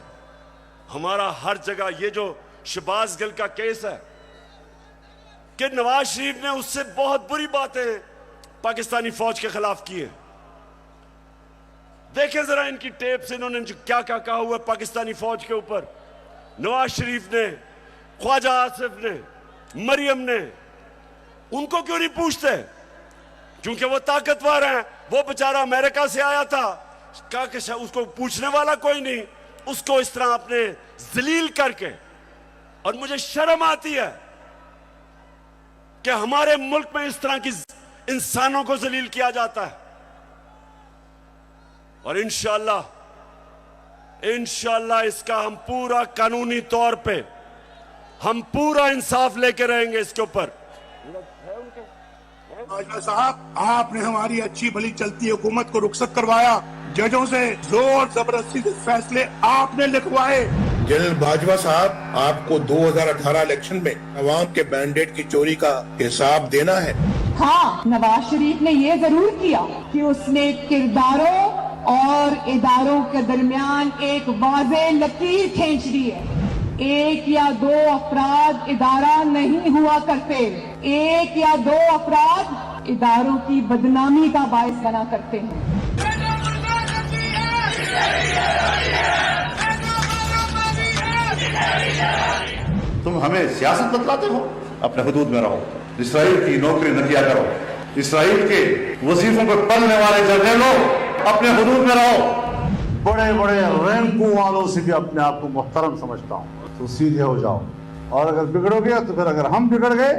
हमारा हर जगह ये जो शहबाज गिल का केस है कि नवाज शरीफ ने उससे बहुत बुरी बातें पाकिस्तानी फौज के खिलाफ की है। देखें जरा इनकी टेप से इन्होंने जो क्या क्या कहा हुआ है पाकिस्तानी फौज के ऊपर। नवाज शरीफ ने, ख्वाजा आसिफ ने, मरियम ने, उनको क्यों नहीं पूछते? क्योंकि वो ताकतवर हैं। वो बेचारा अमेरिका से आया था, कहा कि उसको पूछने वाला कोई नहीं, उसको इस तरह अपने जलील करके। और मुझे शर्म आती है कि हमारे मुल्क में इस तरह की इंसानों को जलील किया जाता है। और इंशाअल्लाह इसका हम पूरा कानूनी तौर पे हम पूरा इंसाफ लेके रहेंगे इसके ऊपर। बाजवा साहब, आपने हमारी अच्छी भली चलती हुकूमत को रुखसत करवाया, जजों से जोर जबरदस्ती से फैसले आपने लिखवाए। जनरल बाजवा साहब, आपको 2018 इलेक्शन में अवाम के मैंडेट की चोरी का हिसाब देना है। हाँ, नवाज शरीफ ने ये जरूर किया कि उसने किरदारों और इदारों के दरमियान एक वाज़ेह लकीर खींच दी है। एक या दो अफराद इदारा नहीं हुआ करते, एक या दो अफराद इदारों की बदनामी का बायस बना करते हैं। तुम हमें सियासत बतलाते हो, अपने हुदूद में रहो। इसराइल की नौकरी न किया करो। इसराइल के वजीफों पर पलने वाले जर्नलों, अपने हुदूद में रहो। बड़े बड़े रैंकों वालों से भी अपने आप को मुहतरम समझता हूँ, तो सीधे हो जाओ। और अगर बिगड़ोगे तो फिर अगर हम बिगड़ गए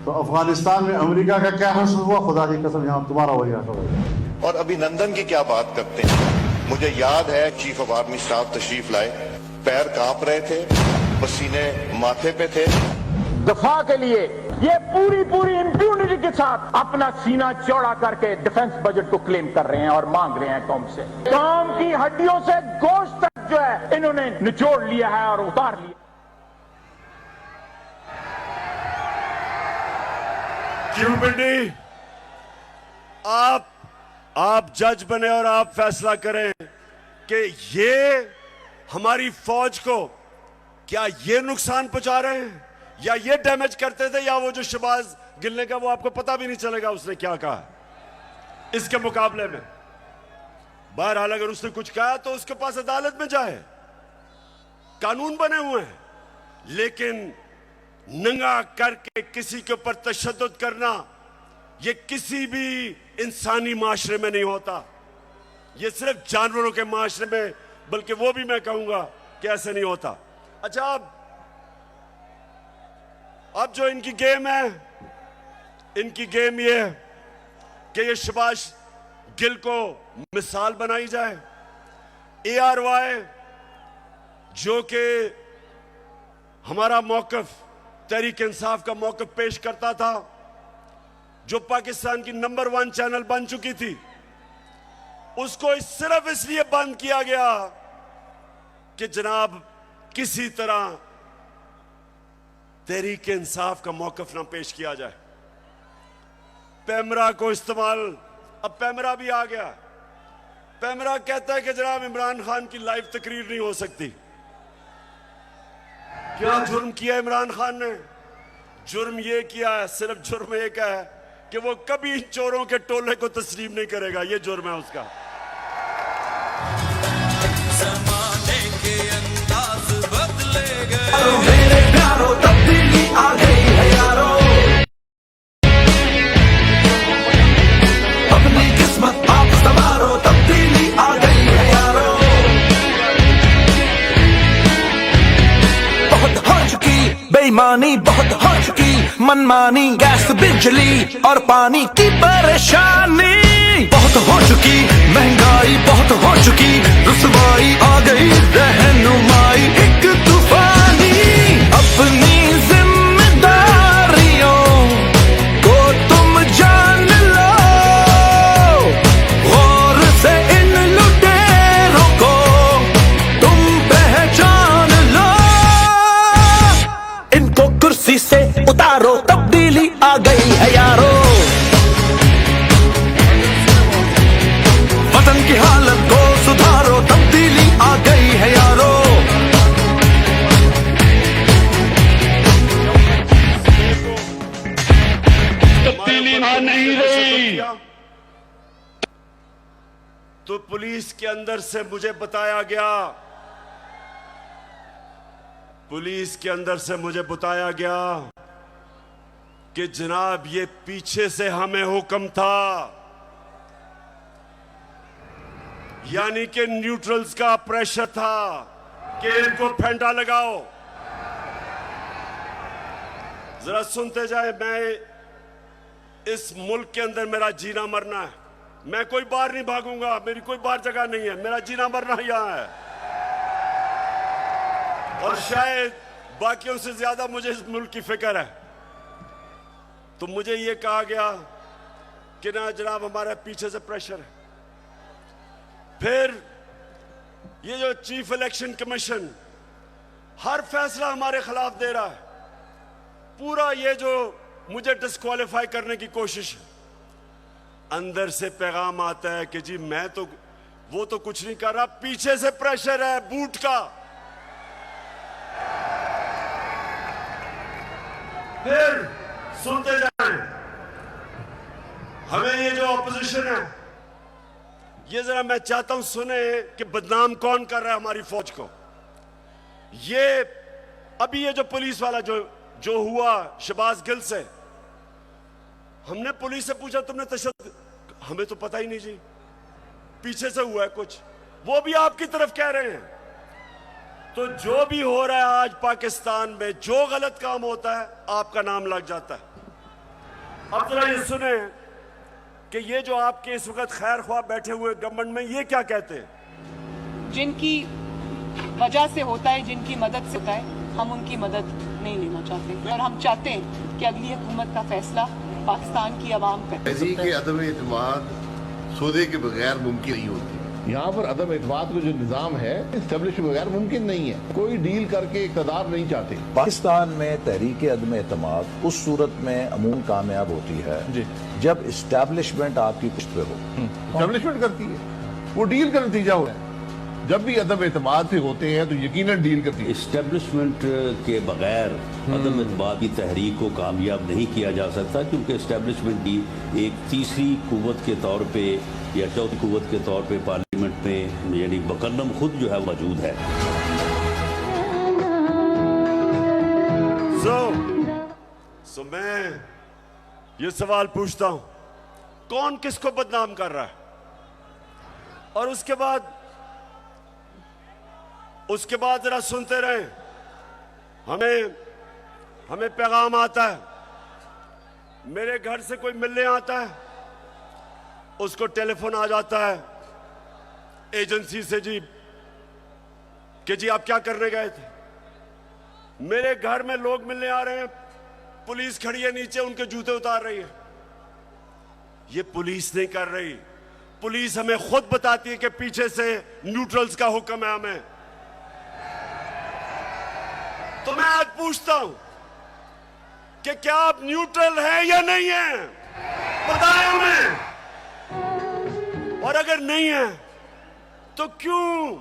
तो अफगानिस्तान में अमेरिका का क्या हश्र हुआ, खुदा की कसम यहाँ तुम्हारा वही हश्र होगा। और अभिनंदन की क्या बात करते हैं। मुझे याद है चीफ ऑफ आर्मी स्टाफ तशरीफ लाए, पैर कांप रहे थे, पसीने माथे पे थे। दफा के लिए ये पूरी इंप्यूनिटी के साथ अपना सीना चौड़ा करके डिफेंस बजट को क्लेम कर रहे हैं और मांग रहे हैं कौम से। कौम की हड्डियों से गोश्त तक जो है इन्होंने निचोड़ लिया है और उतार लिया। क्यों बिल्डी, आप जज बने और आप फैसला करें कि ये हमारी फौज को क्या ये नुकसान पहुंचा रहे हैं या ये डैमेज करते थे, या वो जो शहबाज गिल का वो आपको पता भी नहीं चलेगा उसने क्या कहा इसके मुकाबले में। बहरहाल अगर उसने कुछ कहा तो उसके पास अदालत में जाए, कानून बने हुए हैं। लेकिन नंगा करके किसी के ऊपर तशद्दुद करना ये किसी भी इंसानी माशरे में नहीं होता। ये सिर्फ जानवरों के माशरे में, बल्कि वो भी मैं कहूंगा कि ऐसे नहीं होता। अच्छा, अब जो इनकी गेम है, इनकी गेम ये है कि ये शहबाज गिल को मिसाल बनाई जाए। ARY जो कि हमारा मौकफ, तहरीक इंसाफ का मौकफ पेश करता था, जो पाकिस्तान की नंबर 1 चैनल बन चुकी थी, उसको सिर्फ इसलिए बंद किया गया कि जनाब किसी तरह तहरीक इंसाफ का मौकफ ना पेश किया जाए। पैमरा को इस्तेमाल, अब पैमरा भी आ गया। पैमरा कहता है कि जनाब इमरान खान की लाइव तकरीर नहीं हो सकती। क्या जुर्म किया इमरान खान ने? जुर्म ये किया है, सिर्फ जुर्म एक है कि वो कभी इन चोरों के टोले को तस्लीम नहीं करेगा। ये जुर्म है उसका। ज़माने के अंदाज बदले गए, मेरे प्यारों तब्दीली आ गई है यारो। अपनी किस्मत आप संवारो, तब्दीली आ गई है यारो। बहुत हो चुकी बेईमानी, बहुत हो चुकी मनमानी, गैस बिजली और पानी की परेशानी बहुत हो चुकी, महंगाई बहुत हो चुकी, रुसवाई आ गई, रहनुमाई एक तूफानी। अपनी जिम्मेदारियों को तुम जान लो, गौर से इन लुटेरों को तुम पहचान लो। इनको कुर्सी से उतारो, तब्दीली आ गई है यारो। वतन पुलिस के अंदर से मुझे बताया गया, पुलिस के अंदर से मुझे बताया गया कि जनाब ये पीछे से हमें हुक्म था, यानी कि न्यूट्रल्स का प्रेशर था कि इनको फेंटा लगाओ। जरा सुनते जाए, मैं इस मुल्क के अंदर मेरा जीना मरना है, मैं कोई बाहर नहीं भागूंगा, मेरी कोई बाहर जगह नहीं है, मेरा जीना मरना यहां है। और शायद बाकियों से ज्यादा मुझे इस मुल्क की फिक्र है। तो मुझे ये कहा गया कि ना जनाब हमारे पीछे से प्रेशर है। फिर ये जो चीफ इलेक्शन कमीशन हर फैसला हमारे खिलाफ दे रहा है, पूरा ये जो मुझे डिस्क्वालीफाई करने की कोशिश है, अंदर से पैगाम आता है कि जी मैं तो वो तो कुछ नहीं कर रहा, पीछे से प्रेशर है बूट का। फिर सुनते जाएं, हमें ये जो ऑपोजिशन है, ये जरा मैं चाहता हूं सुने कि बदनाम कौन कर रहा है हमारी फौज को। ये अभी ये जो पुलिस वाला जो हुआ शहबाज गिल से, हमने पुलिस से पूछा तुमने तशद्दुद, हमें तो पता ही नहीं जी, पीछे से हुआ है कुछ, वो भी आपकी तरफ कह रहे हैं। तो जो भी हो रहा है आज पाकिस्तान में, जो गलत काम होता है आपका नाम लग जाता है। अब जरा ये सुने कि ये जो आपके इस वक्त खैर ख्वाह बैठे हुए गवर्नमेंट में, ये क्या कहते हैं? जिनकी वजह से होता है, जिनकी मदद से होता है, हम उनकी मदद नहीं लेना चाहते और हम चाहते हैं कि अगली हुकूमत का फैसला पाकिस्तान की आवाम करे। के अदम एतमाद सौदे के बगैर मुमकिन नहीं होती। यहाँ पर अदम एतमाद का जो निज़ाम है एस्टेब्लिश के बगैर मुमकिन नहीं है। कोई डील करके इक़्तिदार नहीं चाहते। पाकिस्तान में तहरीक अदम एतमाद उस सूरत में अमूमन कामयाब होती है जी, जब इस्टेब्लिशमेंट आपकी पुष्ट पे हो। एस्टेब्लिशमेंट करती है, वो डील का नतीजा हो है। जब भी अदम एतमाद से होते हैं तो यकीनन डील करती है। इस्टेब्लिशमेंट के बगैर अदम एतमाद की तहरीक को कामयाब नहीं किया जा सकता, क्योंकि इस्टेब्लिशमेंट भी एक तीसरी कुव्वत के तौर पे या चौथी कुव्वत के तौर पे पार्लियामेंट में यानी मुकर्रम खुद जो है मौजूद है। सो मैं ये सवाल पूछता हूं, कौन किसको बदनाम कर रहा है? और उसके बाद जरा सुनते रहे, हमें पैगाम आता है, मेरे घर से कोई मिलने आता है, उसको टेलीफोन आ जाता है एजेंसी से जी कि जी आप क्या करने गए थे। मेरे घर में लोग मिलने आ रहे हैं, पुलिस खड़ी है नीचे, उनके जूते उतार रही है। ये पुलिस नहीं कर रही, पुलिस हमें खुद बताती है कि पीछे से न्यूट्रल्स का हुक्म है हमें। तो मैं आज पूछता हूं कि क्या आप न्यूट्रल हैं या नहीं हैं? बताएं हमें। और अगर नहीं है तो क्यों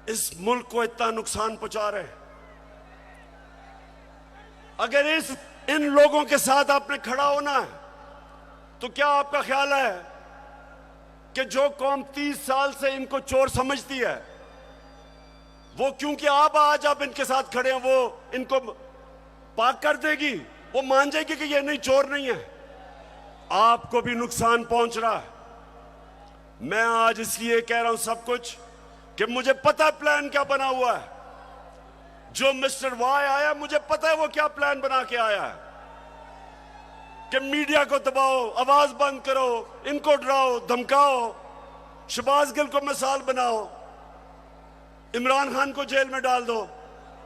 इस मुल्क को इतना नुकसान पहुंचा रहे हैं? अगर इन लोगों के साथ आपने खड़ा होना है तो क्या आपका ख्याल है कि जो कौम 30 साल से इनको चोर समझती है, वो क्योंकि आप आज इनके साथ खड़े हैं, वो इनको पाक कर देगी, वो मान जाएगी कि ये नहीं, चोर नहीं है? आपको भी नुकसान पहुंच रहा है। मैं आज इसलिए कह रहा हूं सब कुछ कि मुझे पता है प्लान क्या बना हुआ है। जो मिस्टर वाई आया, मुझे पता है वो क्या प्लान बना के आया है कि मीडिया को दबाओ, आवाज बंद करो, इनको डराओ धमकाओ, शहबाज गिल को मिसाल बनाओ, इमरान खान को जेल में डाल दो।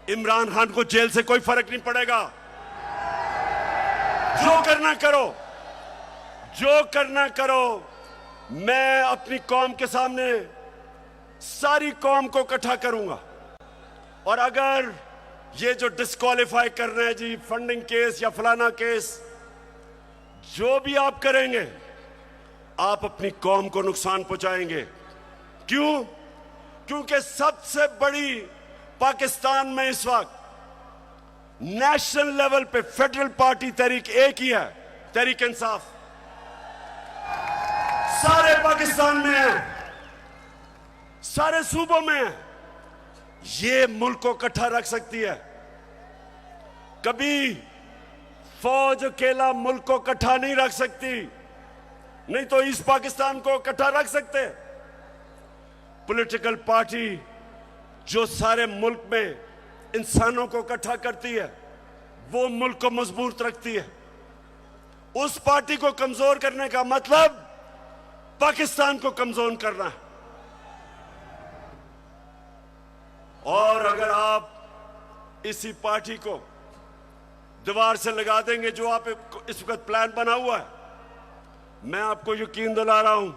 इमरान खान को जेल से कोई फर्क नहीं पड़ेगा। जो करना करो, जो करना करो। मैं अपनी कौम के सामने सारी कौम को इकट्ठा करूंगा, और अगर ये जो डिस्क्वालीफाई कर रहे हैं जी, फंडिंग केस या फलाना केस, जो भी आप करेंगे, आप अपनी कौम को नुकसान पहुंचाएंगे। क्यों? क्योंकि सबसे बड़ी पाकिस्तान में इस वक्त नेशनल लेवल पे फेडरल पार्टी तहरीक एक ही है, तहरीक इंसाफ। पाकिस्तान में है, सारे सूबों में है। ये मुल्क को इकट्ठा रख सकती है। कभी फौज अकेला मुल्क को इकट्ठा नहीं रख सकती, नहीं तो ईस्ट पाकिस्तान को इकट्ठा रख सकते। पॉलिटिकल पार्टी जो सारे मुल्क में इंसानों को इकट्ठा करती है, वो मुल्क को मजबूत रखती है। उस पार्टी को कमजोर करने का मतलब पाकिस्तान को कमजोर करना है। और अगर आप इसी पार्टी को दीवार से लगा देंगे, जो आप इस वक्त प्लान बना हुआ है, मैं आपको यकीन दिला रहा हूं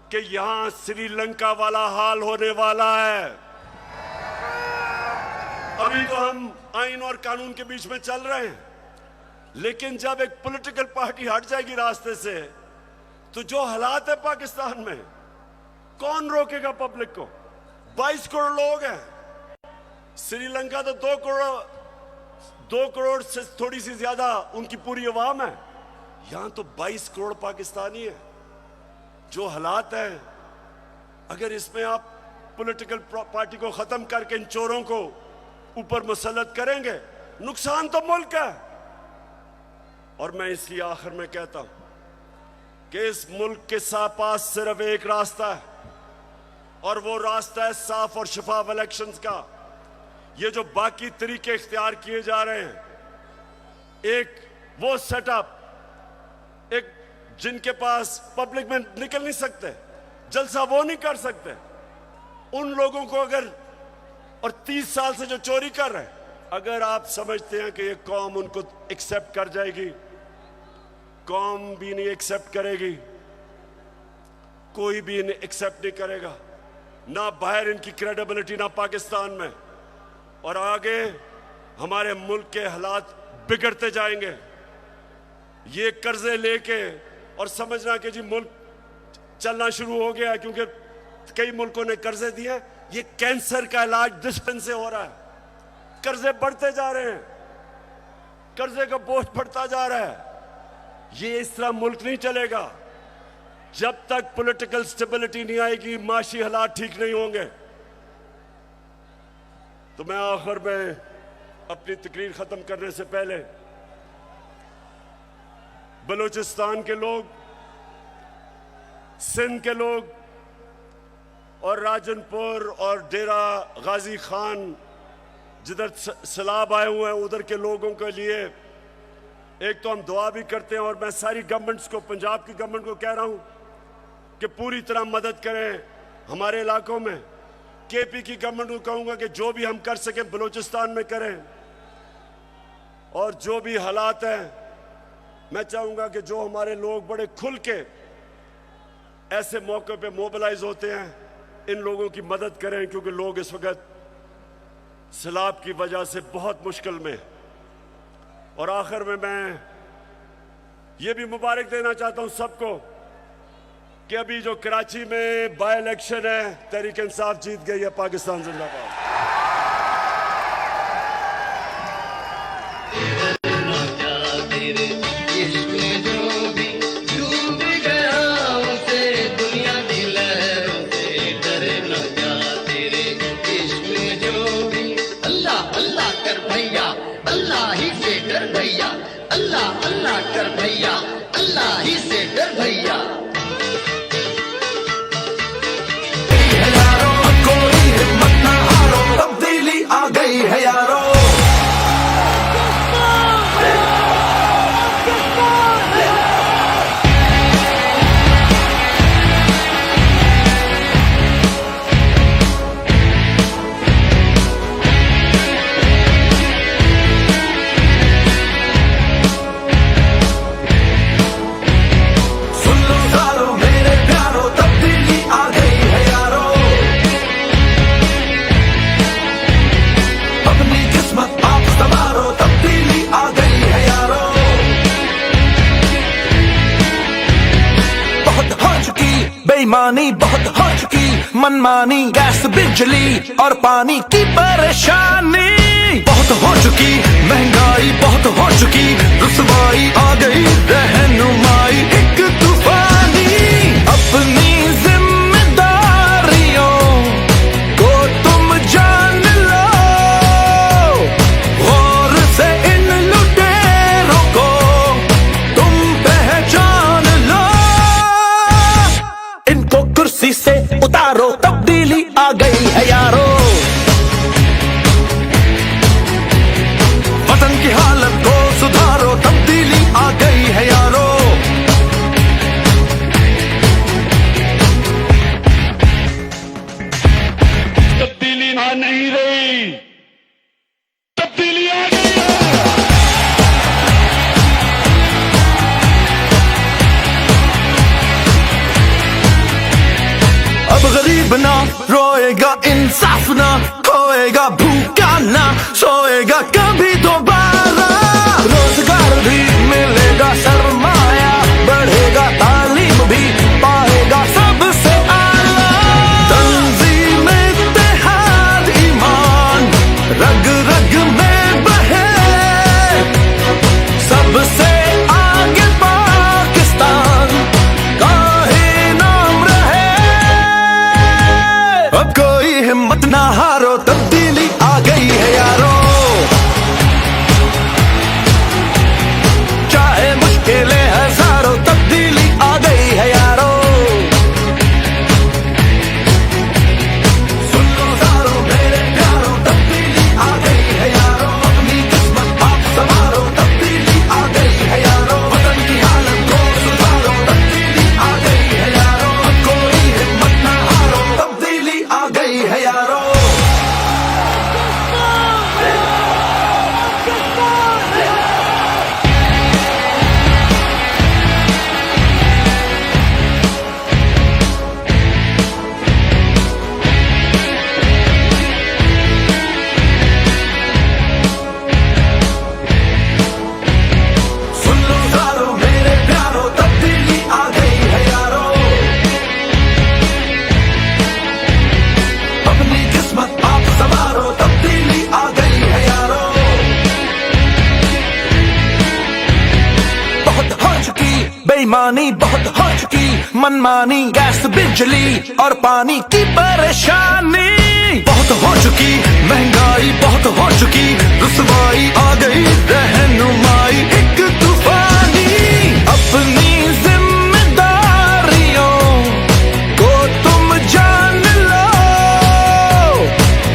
कि यहां श्रीलंका वाला हाल होने वाला है। अभी तो हम आइन और कानून के बीच में चल रहे हैं, लेकिन जब एक पॉलिटिकल पार्टी हट जाएगी रास्ते से, तो जो हालात है पाकिस्तान में, कौन रोकेगा पब्लिक को? 22 करोड़ लोग हैं। श्रीलंका तो 2 करोड़ से थोड़ी सी ज्यादा उनकी पूरी आवाम है। यहां तो 22 करोड़ पाकिस्तानी है। जो हालात हैं, अगर इसमें आप पॉलिटिकल पार्टी को खत्म करके इन चोरों को ऊपर मुसल्लत करेंगे, नुकसान तो मुल्क है। और मैं इसलिए आखिर में कहता हूं कि इस मुल्क के पास सिर्फ एक रास्ता है, और वो रास्ता है साफ और शफाफ इलेक्शंस का। ये जो बाकी तरीके इख्तियार किए जा रहे हैं, एक वो सेटअप, एक जिनके पास पब्लिक में निकल नहीं सकते, जलसा वो नहीं कर सकते, उन लोगों को अगर, और 30 साल से जो चोरी कर रहे हैं, अगर आप समझते हैं कि ये कौम उनको एक्सेप्ट कर जाएगी, कौम भी नहीं एक्सेप्ट करेगी, कोई भी इन्हें एक्सेप्ट नहीं करेगा, ना बाहर इनकी क्रेडिबिलिटी, ना पाकिस्तान में। और आगे हमारे मुल्क के हालात बिगड़ते जाएंगे। ये कर्जे लेके और समझना कि जी मुल्क चलना शुरू हो गया, क्योंकि कई मुल्कों ने कर्जे दिए। ये कैंसर का इलाज डिस्पेंस से हो रहा है। कर्जे बढ़ते जा रहे हैं, कर्जे का बोझ बढ़ता जा रहा है। ये इस तरह मुल्क नहीं चलेगा। जब तक पॉलिटिकल स्टेबिलिटी नहीं आएगी, माशी हालात ठीक नहीं होंगे। तो मैं आखिर में अपनी तकरीर खत्म करने से पहले बलूचिस्तान के लोग, सिंध के लोग और राजनपुर और डेरा गाजी खान जिधर सैलाब आए हुए हैं, उधर के लोगों के लिए एक तो हम दुआ भी करते हैं, और मैं सारी गवर्नमेंट्स को, पंजाब की गवर्नमेंट को कह रहा हूं कि पूरी तरह मदद करें हमारे इलाकों में। केपी की गवर्नमेंट को कहूंगा कि जो भी हम कर सकें बलूचिस्तान में करें, और जो भी हालात हैं, मैं चाहूंगा कि जो हमारे लोग बड़े खुल के ऐसे मौके पे मोबिलाइज होते हैं, इन लोगों की मदद करें, क्योंकि लोग इस वक्त सैलाब की वजह से बहुत मुश्किल में। और आखिर में मैं ये भी मुबारक देना चाहता हूं सबको कि अभी जो कराची में बाय इलेक्शन है, तहरीक इंसाफ जीत गई है। पाकिस्तान जिंदाबाद। अल्लाह अल्लाह कर भैया, अल्लाह ही से डर भैया। कोई हिम्मत ना हारो, तब्दीली आ गई है यारो। बेईमानी बहुत हो चुकी, मनमानी, गैस, बिजली और पानी की परेशानी बहुत हो चुकी, महंगाई बहुत हो चुकी, रुसवाई आ गई, रहनुमाई एक तूफानी। अपनी उतारो तब्दीली आ गई है यारो। वतन की हालत को सुधारो तब्दीली आ गई है यारो। तब्दीली वहां नहीं रही, तब्दीली आ गई है। अब गरीब ना रोएगा, इंसाफ ना खोएगा, भूखा ना सोएगा कभी दोबारा। रोजगार भी मिलेगा, सरमाया बढ़ेगा, तालीम भी पाएगा सबसे आला। तंजीम इत्तेहाद ईमान रग रग में बहे, सबसे आगे पाकिस्तान का ही नाम रहे। अब कोई हिम्मत ना हारो, तब्दीली आ गई है यारो। चाहे मुश्किलें हजारों, तब्दीली आ गई है यारो। सुन लो सारो मेरे प्यारो, तब्दीली आ गई है यारो। अपनी किस्मत आप संवारो, तब्दीली आ गई है यारो। वतन की हालत को सुधारो, तब्दीली आ गई है यारो। अब कोई हिम्मत ना हारो, तब्दीली आ गई है यारो। सुन लो सारो मेरे प्यारो, तब्दीली आ गई है यारो। अपनी किस्मत आप संवारो, तब्दीली आ गई है यारो। बहुत हो चुकी बेईमानी, बहुत हो चुकी मनमानी, गैस बिजली और पानी की परेशानी। बहुत हो चुकी महंगाई, बहुत हो चुकी रुसवाई, आ गई रहनुमाई एक तूफानी। अपनी जिम्मेदारियों को तुम जान लो,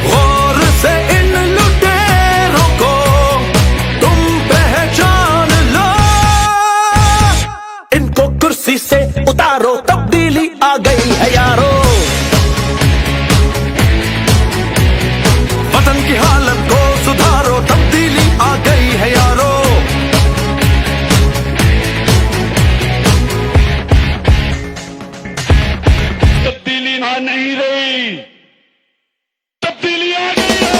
गौर से इन लुटेरों को तुम पहचान लो। इनको कुर्सी से उतारो, तब्दीली आ गई है यारो। वतन की हालत को सुधारो, तब्दीली आ गई है यारो। तब्दीली वहां नहीं रही, तब्दीली आ गई है।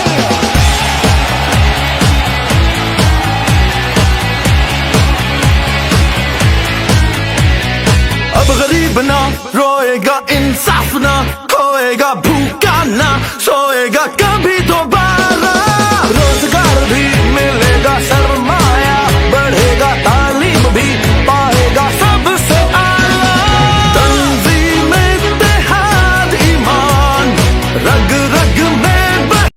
अब गरीब ना रोएगा, इंसाफ ना खोएगा, भूखा ना सोएगा कभी दोबारा।